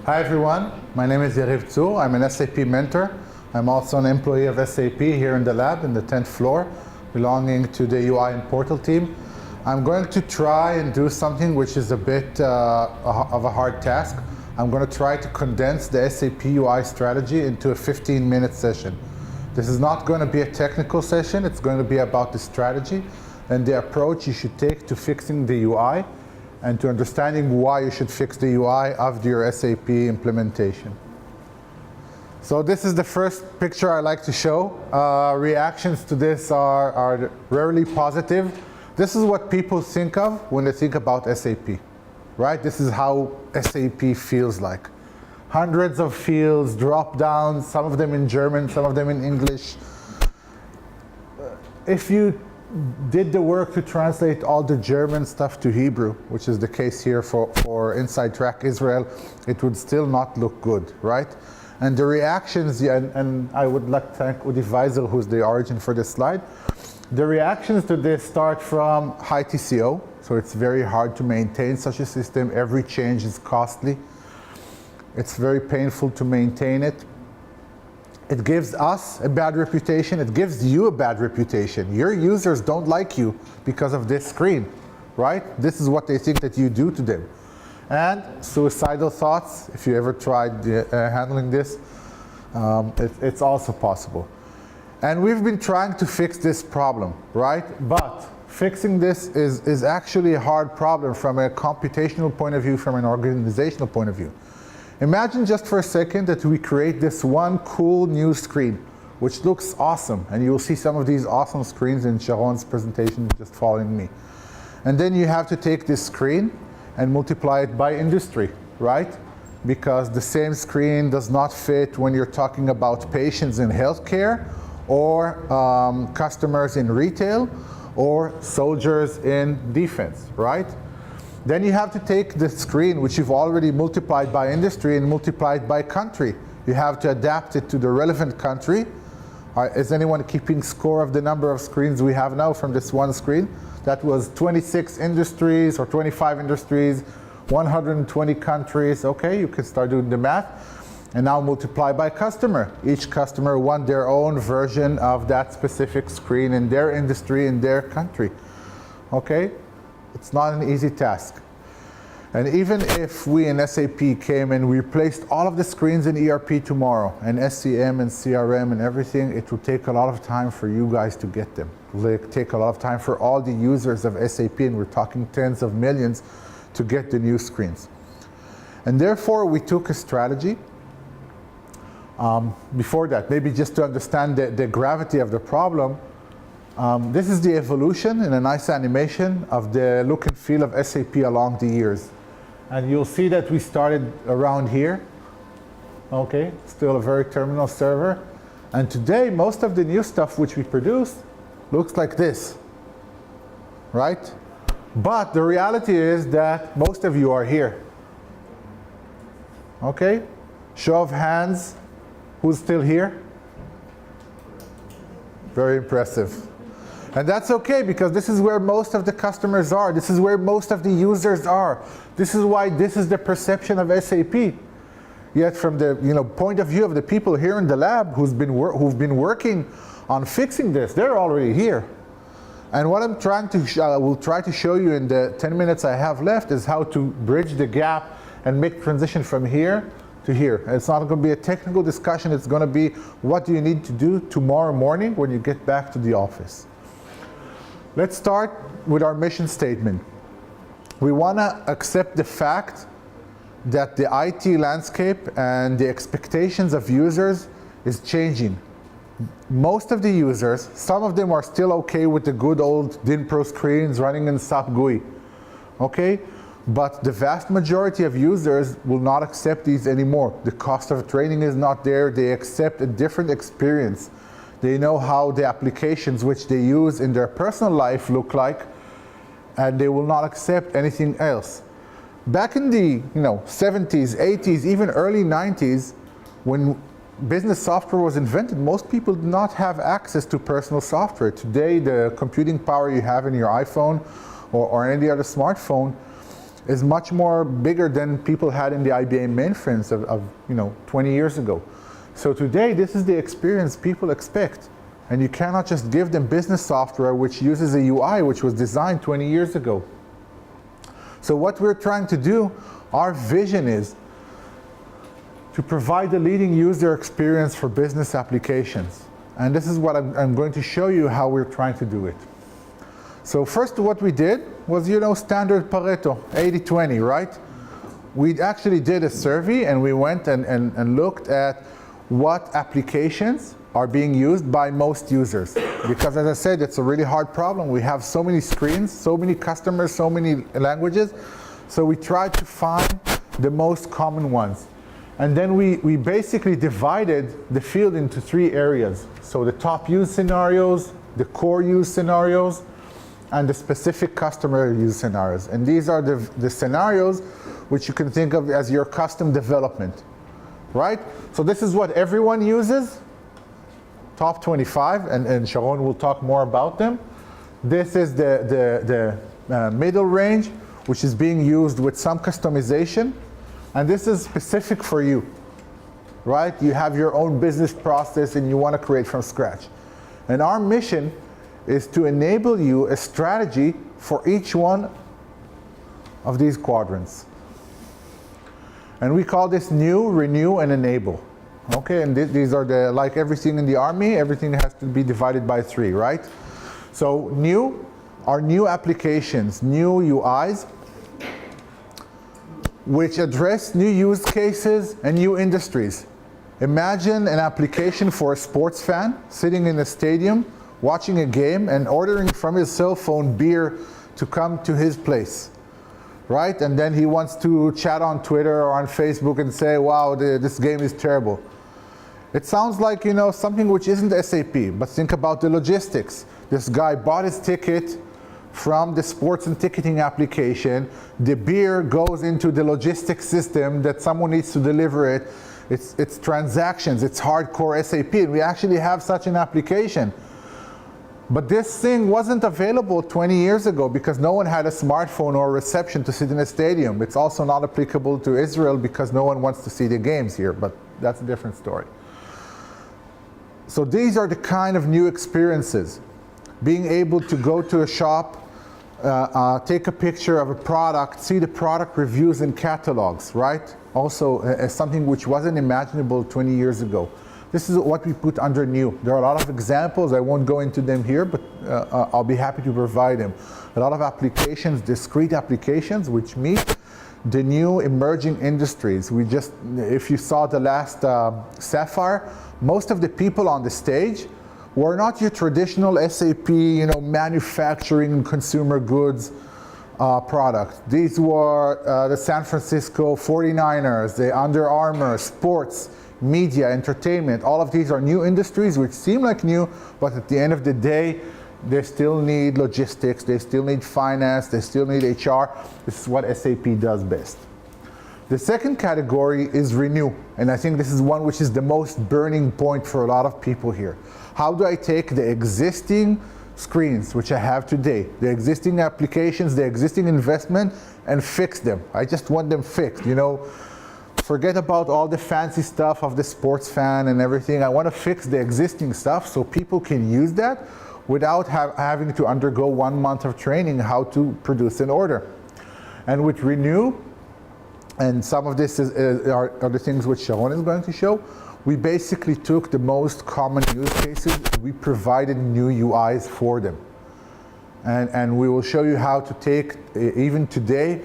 Hi everyone, my name is Yariv Tzur. I'm an SAP mentor. I'm also an employee of SAP here in the lab in the 10th floor, belonging to the UI and Portal team. I'm going to try and do something which is a bit of a hard task. I'm going to try to condense the SAP UI strategy into a 15-minute session. This is not going to be a technical session. It's going to be about the strategy and the approach you should take to fixing the UI and to understanding why you should fix the UI of your SAP implementation. So this is the first picture I like to show. Reactions to this are rarely positive. This is what people think of when they think about SAP, right? This is how SAP feels like. Hundreds of fields, drop downs, some of them in German, some of them in English. If you did the work to translate all the German stuff to Hebrew, which is the case here for Inside Track Israel, it would still not look good, right? And the reactions, and I would like to thank Udi Weiser, who's the origin for this slide. The reactions to this start from high TCO, so it's very hard to maintain such a system. Every change is costly. It's very painful to maintain it. It gives us a bad reputation. It gives you a bad reputation. Your users don't like you because of this screen, right? This is what they think that you do to them. And suicidal thoughts, if you ever tried handling this, it's also possible. And we've been trying to fix this problem, right? But fixing this is actually a hard problem from a computational point of view, from an organizational point of view. Imagine just for a second that we create this one cool new screen, which looks awesome. And you'll see some of these awesome screens in Sharon's presentation just following me. And then you have to take this screen and multiply it by industry, right? Because the same screen does not fit when you're talking about patients in healthcare, or customers in retail, or soldiers in defense, right? Then you have to take the screen, which you've already multiplied by industry, and multiplied by country. You have to adapt it to the relevant country. Is anyone keeping score of the number of screens we have now from this one screen? That was 26 industries or 25 industries, 120 countries. Okay, you can start doing the math. And now multiply by customer. Each customer wants their own version of that specific screen in their industry, in their country. Okay? It's not an easy task. And even if we in SAP came and we replaced all of the screens in ERP tomorrow, and SCM and CRM and everything, it will take a lot of time for you guys to get them. It will take a lot of time for all the users of SAP, and we're talking tens of millions, to get the new screens. And therefore, we took a strategy. Before that, maybe just to understand the gravity of the problem, this is the evolution in a nice animation of the look and feel of SAP along the years. And you'll see that we started around here. Okay, still a very terminal server. And today, most of the new stuff which we produce looks like this, right? But the reality is that most of you are here. Okay, show of hands. Who's still here? Very impressive. And that's okay, because this is where most of the customers are. This is where most of the users are. This is why this is the perception of SAP. Yet from the point of view of the people here in the lab who've been working on fixing this, they're already here. And what I'm trying to will try to show you in the 10 minutes I have left is how to bridge the gap and make transition from here to here. And it's not going to be a technical discussion. It's going to be what do you need to do tomorrow morning when you get back to the office. Let's start with our mission statement. We want to accept the fact that the IT landscape and the expectations of users is changing. Most of the users, some of them are still okay with the good old DynPro screens running in SAP GUI. Okay? But the vast majority of users will not accept these anymore. The cost of training is not there. They accept a different experience. They know how the applications which they use in their personal life look like, and they will not accept anything else. Back in the 70s, 80s, even early 90s, when business software was invented, most people did not have access to personal software. Today, the computing power you have in your iPhone or any other smartphone is much more bigger than people had in the IBM mainframes of 20 years ago. So today, this is the experience people expect. And you cannot just give them business software which uses a UI which was designed 20 years ago. So what we're trying to do, our vision is to provide the leading user experience for business applications. And this is what I'm going to show you how we're trying to do it. So first what we did was, standard Pareto, 80-20, right? We actually did a survey and we went and looked at what applications are being used by most users. Because as I said, it's a really hard problem. We have so many screens, so many customers, so many languages. So we tried to find the most common ones. And then we basically divided the field into 3 areas. So the top use scenarios, the core use scenarios, and the specific customer use scenarios. And these are the scenarios which you can think of as your custom development, right? So this is what everyone uses, top 25, and Sharon will talk more about them. This is the middle range, which is being used with some customization. And this is specific for you, right? You have your own business process and you want to create from scratch. And our mission is to enable you a strategy for each one of these quadrants. And we call this new, renew, and enable. Okay, and these are like everything in the army, everything has to be divided by 3, right? So new are new applications, new UIs, which address new use cases and new industries. Imagine an application for a sports fan sitting in a stadium, watching a game and ordering from his cell phone beer to come to his place, right? And then he wants to chat on Twitter or on Facebook and say, wow, this game is terrible. It sounds like, something which isn't SAP, but think about the logistics. This guy bought his ticket from the sports and ticketing application. The beer goes into the logistics system that someone needs to deliver it. It's transactions, it's hardcore SAP, and we actually have such an application. But this thing wasn't available 20 years ago because no one had a smartphone or a reception to sit in a stadium. It's also not applicable to Israel because no one wants to see the games here, but that's a different story. So these are the kind of new experiences. Being able to go to a shop, take a picture of a product, see the product reviews and catalogs, right? Also something which wasn't imaginable 20 years ago. This is what we put under new. There are a lot of examples. I won't go into them here, but I'll be happy to provide them. A lot of applications, discrete applications, which meet the new emerging industries. If you saw the last Sapphire, most of the people on the stage were not your traditional SAP, manufacturing and consumer goods product. These were the San Francisco 49ers, the Under Armour, sports, media, entertainment. All of these are new industries which seem like new, but at the end of the day, they still need logistics, they still need finance, they still need HR. This is what SAP does best. The second category is renew, and I think this is one which is the most burning point for a lot of people here. How do I take the existing screens, which I have today, the existing applications, the existing investment, and fix them? I just want them fixed, Forget about all the fancy stuff of the sports fan and everything. I want to fix the existing stuff so people can use that without having to undergo 1 month of training how to produce an order. And with Renew, and some of this are the things which Sharon is going to show, we basically took the most common use cases and we provided new UIs for them. And we will show you how to take, even today,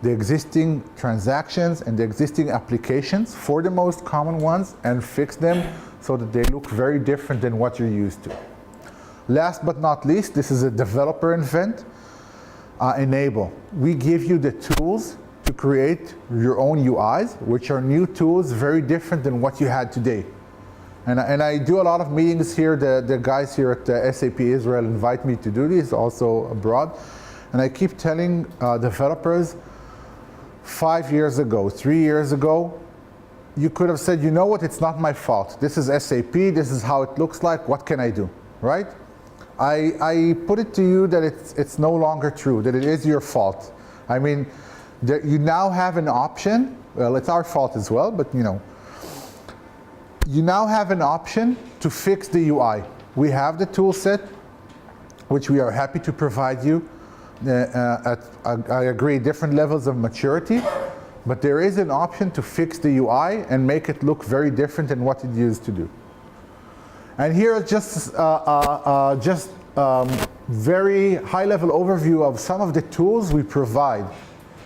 the existing transactions and the existing applications for the most common ones and fix them so that they look very different than what you're used to. Last but not least, this is a developer event, Enable. We give you the tools to create your own UIs, which are new tools, very different than what you had today. And I do a lot of meetings here. The guys here at SAP Israel invite me to do this, also abroad. And I keep telling developers, 5 years ago, 3 years ago, you could have said, you know what, it's not my fault. This is SAP, this is how it looks like, what can I do, right? I put it to you that it's no longer true, that it is your fault. I mean, you now have an option. Well, it's our fault as well, but you now have an option to fix the UI. We have the tool set, which we are happy to provide you at, I agree, different levels of maturity, but there is an option to fix the UI and make it look very different than what it used to do. And here is just very high-level overview of some of the tools we provide.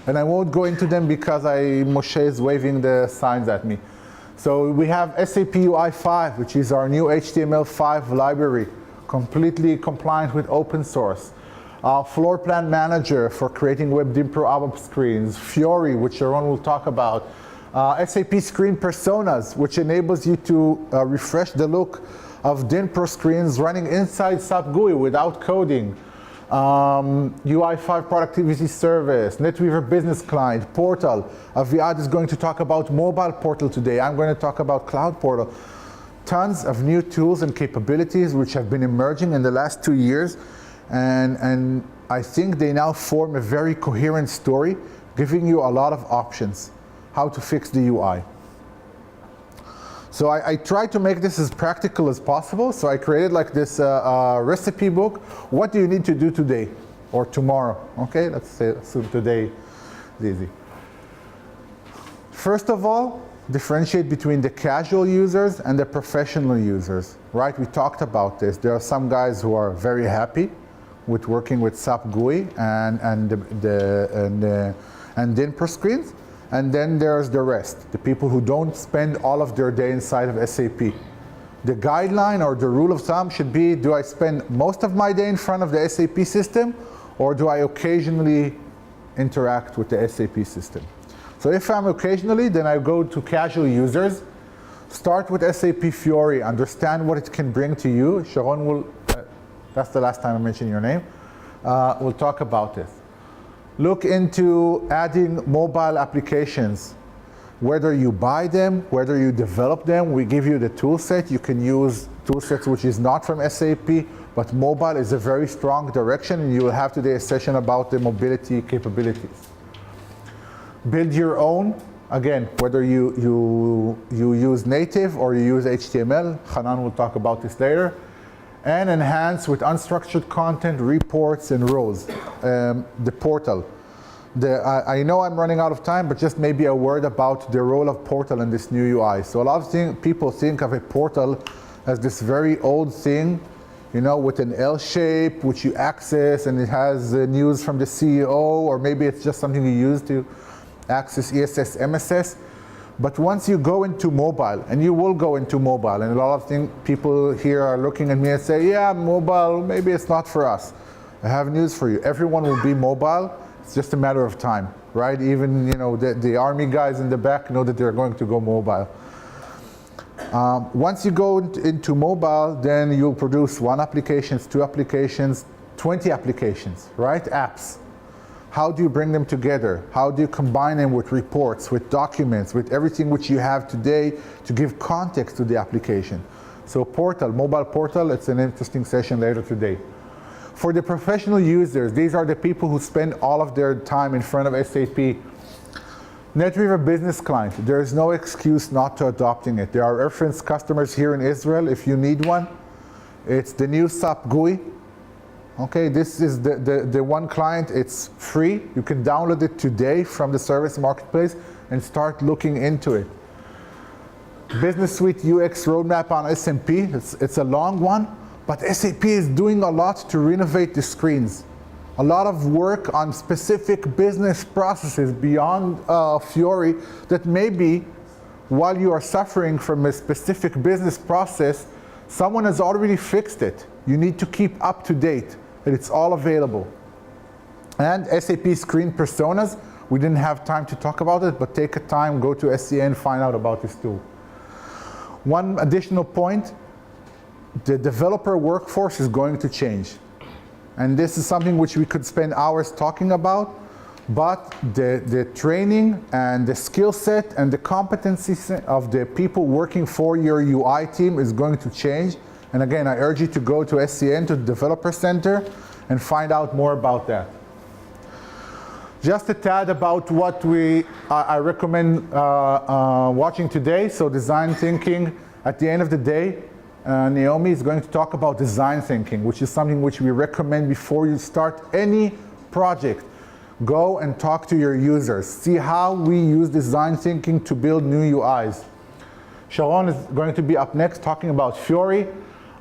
And I won't go into them because Moshe is waving the signs at me. So we have SAP UI5, which is our new HTML5 library, completely compliant with open source. Floor Plan Manager for creating WebDim Pro ABAP screens. Fiori, which Sharon will talk about. SAP Screen Personas, which enables you to refresh the look of DIN-Pro screens running inside SAP GUI without coding. UI5 Productivity Service, NetWeaver Business Client, Portal. Aviad is going to talk about Mobile Portal today. I'm going to talk about Cloud Portal. Tons of new tools and capabilities which have been emerging in the last 2 years. And I think they now form a very coherent story, giving you a lot of options how to fix the UI. So I tried to make this as practical as possible. So I created like this recipe book. What do you need to do today or tomorrow? Okay, let's assume today is easy. First of all, differentiate between the casual users and the professional users, right? We talked about this. There are some guys who are very happy with working with SAP GUI and DIN-Pro screens. And then there's the rest, the people who don't spend all of their day inside of SAP. The guideline or the rule of thumb should be, do I spend most of my day in front of the SAP system, or do I occasionally interact with the SAP system? So if I'm occasionally, then I go to casual users, start with SAP Fiori, understand what it can bring to you. Sharon will, that's the last time I mentioned your name, we'll talk about this. Look into adding mobile applications. Whether you buy them, whether you develop them, we give you the tool set. You can use tool sets which is not from SAP, but mobile is a very strong direction, and you will have today a session about the mobility capabilities. Build your own, again, whether you use native or you use HTML. Hanan will talk about this later. And enhance with unstructured content, reports, and rows. The portal. I know I'm running out of time, but just maybe a word about the role of portal in this new UI. So a lot of people think of a portal as this very old thing, with an L shape, which you access, and it has news from the CEO, or maybe it's just something you use to access ESS, MSS. But once you go into mobile, and you will go into mobile, and a lot of people here are looking at me and say, yeah, mobile, maybe it's not for us. I have news for you. Everyone will be mobile. It's just a matter of time, right? Even the army guys in the back know that they're going to go mobile. Once you go into mobile, then you'll produce 1 application, 2 applications, 20 applications, right? Apps. How do you bring them together? How do you combine them with reports, with documents, with everything which you have today to give context to the application? So portal, mobile portal, it's an interesting session later today. For the professional users, these are the people who spend all of their time in front of SAP. NetWeaver Business Client, there is no excuse not to adopting it. There are reference customers here in Israel if you need one. It's the new SAP GUI. Okay, this is the one client. It's free. You can download it today from the service marketplace and start looking into it. Business Suite UX roadmap on SMP. It's a long one, but SAP is doing a lot to renovate the screens. A lot of work on specific business processes beyond Fiori that maybe while you are suffering from a specific business process, someone has already fixed it. You need to keep up to date. And it's all available. And SAP Screen Personas, we didn't have time to talk about it, but take a time, go to SCN, find out about this tool. One additional point, the developer workforce is going to change. And this is something which we could spend hours talking about, but the training and the skill set and the competency of the people working for your UI team is going to change. And again, I urge you to go to SCN, to the Developer Center, and find out more about that. Just a tad about what I recommend watching today. So design thinking, at the end of the day, Naomi is going to talk about design thinking, which is something which we recommend before you start any project. Go and talk to your users. See how we use design thinking to build new UIs. Sharon is going to be up next talking about Fiori.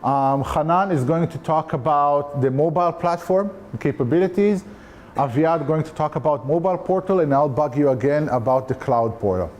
Hanan is going to talk about the mobile platform capabilities. Aviad going to talk about mobile portal, and I'll bug you again about the cloud portal.